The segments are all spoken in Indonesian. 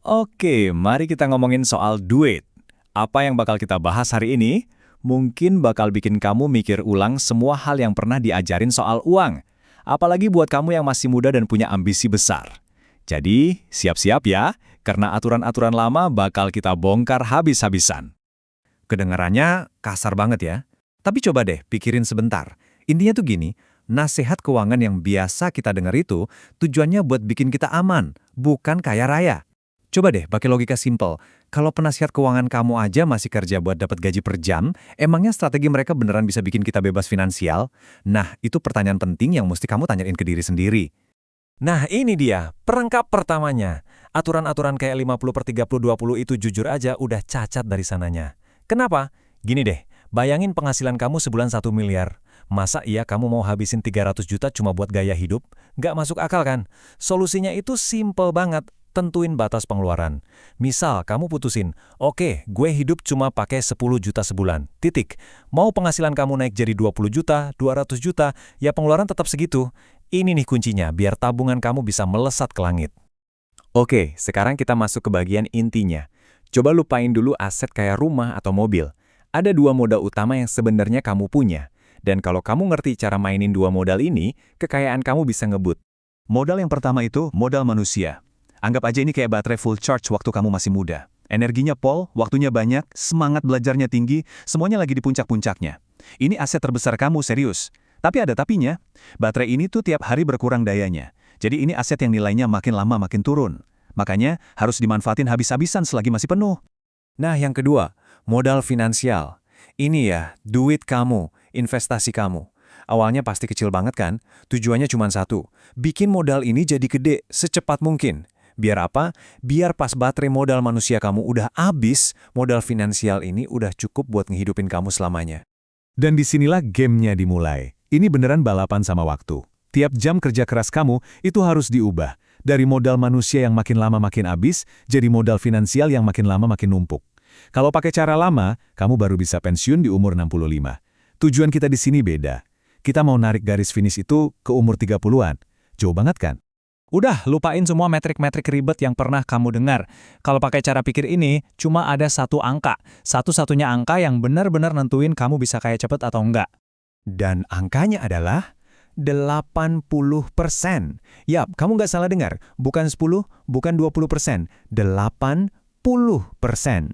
Oke, mari kita ngomongin soal duit. Apa yang bakal kita bahas hari ini? Mungkin bakal bikin kamu mikir ulang semua hal yang pernah diajarin soal uang. Apalagi buat kamu yang masih muda dan punya ambisi besar. Jadi, siap-siap ya, karena aturan-aturan lama bakal kita bongkar habis-habisan. Kedengarannya kasar banget ya. Tapi coba deh pikirin sebentar. Intinya tuh gini, nasihat keuangan yang biasa kita dengar itu tujuannya buat bikin kita aman, bukan kaya raya. Coba deh pakai logika simple. Kalau penasihat keuangan kamu aja masih kerja buat dapat gaji per jam, emangnya strategi mereka beneran bisa bikin kita bebas finansial? Nah, itu pertanyaan penting yang mesti kamu tanyain ke diri sendiri. Nah ini dia, perangkap pertamanya. Aturan-aturan kayak 50/30/20 itu jujur aja udah cacat dari sananya. Kenapa? Gini deh, bayangin penghasilan kamu sebulan 1 miliar. Masa iya kamu mau habisin 300 juta cuma buat gaya hidup? Nggak masuk akal kan? Solusinya itu simple banget. Tentuin batas pengeluaran. Misal kamu putusin, oke, gue hidup cuma pakai 10 juta sebulan. Titik. Mau penghasilan kamu naik jadi 20 juta, 200 juta, ya pengeluaran tetap segitu. Ini nih kuncinya, biar tabungan kamu bisa melesat ke langit. Oke, sekarang kita masuk ke bagian intinya. Coba lupain dulu aset kayak rumah atau mobil. Ada dua modal utama yang sebenarnya kamu punya. Dan kalau kamu ngerti cara mainin dua modal ini, kekayaan kamu bisa ngebut. Modal yang pertama itu modal manusia. Anggap aja ini kayak baterai full charge waktu kamu masih muda. Energinya pol, waktunya banyak, semangat belajarnya tinggi, semuanya lagi di puncak-puncaknya. Ini aset terbesar kamu, serius. Tapi ada tapinya, baterai ini tuh tiap hari berkurang dayanya. Jadi ini aset yang nilainya makin lama makin turun. Makanya harus dimanfaatin habis-habisan selagi masih penuh. Nah, yang kedua, modal finansial. Ini ya, duit kamu, investasi kamu. Awalnya pasti kecil banget kan? Tujuannya cuma satu, bikin modal ini jadi gede secepat mungkin. Biar apa? Biar pas baterai modal manusia kamu udah habis, modal finansial ini udah cukup buat ngehidupin kamu selamanya. Dan disinilah gamenya dimulai. Ini beneran balapan sama waktu. Tiap jam kerja keras kamu itu harus diubah. Dari modal manusia yang makin lama makin habis, jadi modal finansial yang makin lama makin numpuk. Kalau pakai cara lama, kamu baru bisa pensiun di umur 65. Tujuan kita di sini beda. Kita mau narik garis finish itu ke umur 30-an. Jauh banget kan? Udah, lupain semua metrik-metrik ribet yang pernah kamu dengar. Kalau pakai cara pikir ini, cuma ada satu angka. Satu-satunya angka yang benar-benar nentuin kamu bisa kaya cepet atau enggak. Dan angkanya adalah 80%. Yap, kamu nggak salah dengar. Bukan 10, bukan 20%. 80%.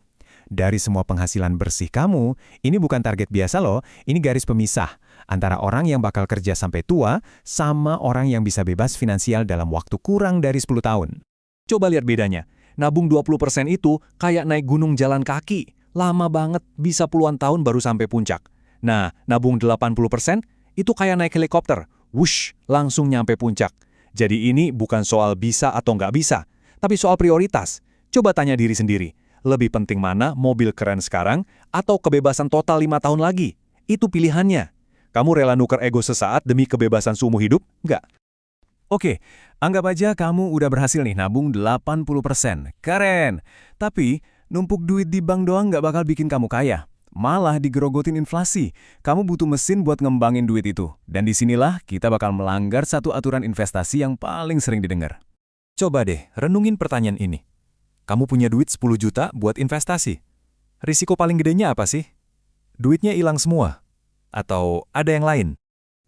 Dari semua penghasilan bersih kamu, ini bukan target biasa loh, ini garis pemisah antara orang yang bakal kerja sampai tua sama orang yang bisa bebas finansial dalam waktu kurang dari 10 tahun. Coba lihat bedanya. Nabung 20% itu kayak naik gunung jalan kaki. Lama banget, bisa puluhan tahun baru sampai puncak. Nah, nabung 80% itu kayak naik helikopter. Wush, langsung nyampe puncak. Jadi ini bukan soal bisa atau nggak bisa, tapi soal prioritas. Coba tanya diri sendiri. Lebih penting mana mobil keren sekarang atau kebebasan total 5 tahun lagi? Itu pilihannya. Kamu rela nuker ego sesaat demi kebebasan seumur hidup? Nggak. Oke, anggap aja kamu udah berhasil nih nabung 80%. Keren! Tapi, numpuk duit di bank doang nggak bakal bikin kamu kaya. Malah digerogotin inflasi. Kamu butuh mesin buat ngembangin duit itu. Dan disinilah kita bakal melanggar satu aturan investasi yang paling sering didengar. Coba deh, renungin pertanyaan ini. Kamu punya duit 10 juta buat investasi. Risiko paling gedenya apa sih? Duitnya hilang semua? Atau ada yang lain?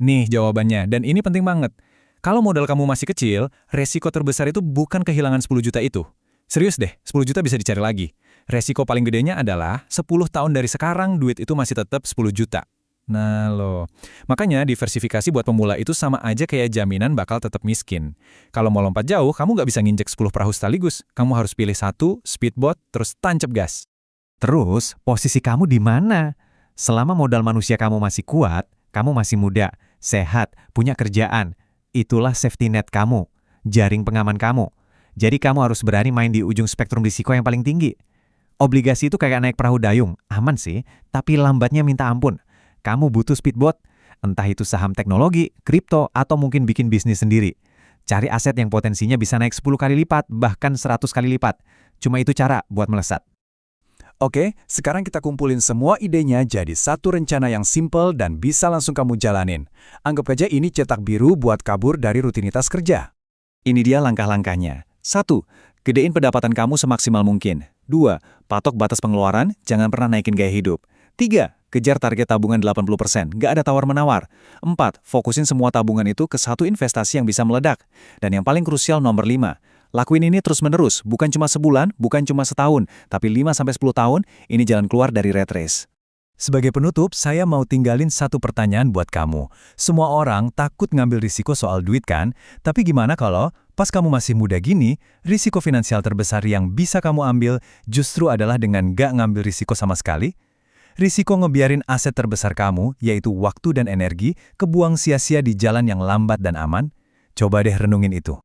Nih jawabannya, dan ini penting banget. Kalau modal kamu masih kecil, resiko terbesar itu bukan kehilangan 10 juta itu. Serius deh, 10 juta bisa dicari lagi. Resiko paling gedenya adalah 10 tahun dari sekarang duit itu masih tetap 10 juta. Nah loh, makanya diversifikasi buat pemula itu sama aja kayak jaminan bakal tetap miskin. Kalau mau lompat jauh, kamu nggak bisa nginjek 10 perahu sekaligus. Kamu harus pilih satu, speedboat, terus tancap gas. Terus, posisi kamu di mana? Selama modal manusia kamu masih kuat, kamu masih muda, sehat, punya kerjaan. Itulah safety net kamu, jaring pengaman kamu. Jadi kamu harus berani main di ujung spektrum risiko yang paling tinggi. Obligasi itu kayak naik perahu dayung, aman sih, tapi lambatnya minta ampun. Kamu butuh speedboat, entah itu saham teknologi, kripto, atau mungkin bikin bisnis sendiri. Cari aset yang potensinya bisa naik 10 kali lipat, bahkan 100 kali lipat. Cuma itu cara buat melesat. Oke, sekarang kita kumpulin semua idenya jadi satu rencana yang simple dan bisa langsung kamu jalanin. Anggap aja ini cetak biru buat kabur dari rutinitas kerja. Ini dia langkah-langkahnya. 1. Gedein pendapatan kamu semaksimal mungkin. 2. Patok batas pengeluaran, jangan pernah naikin gaya hidup. 3. Kejar target tabungan 80%, nggak ada tawar-menawar. 4. Fokusin semua tabungan itu ke satu investasi yang bisa meledak. Dan yang paling krusial nomor 5. Lakuin ini terus-menerus, bukan cuma sebulan, bukan cuma setahun, tapi 5-10 tahun, ini jalan keluar dari rat race. Sebagai penutup, saya mau tinggalin satu pertanyaan buat kamu. Semua orang takut ngambil risiko soal duit kan? Tapi gimana kalau pas kamu masih muda gini, risiko finansial terbesar yang bisa kamu ambil justru adalah dengan gak ngambil risiko sama sekali? Risiko ngebiarin aset terbesar kamu, yaitu waktu dan energi, kebuang sia-sia di jalan yang lambat dan aman? Coba deh renungin itu.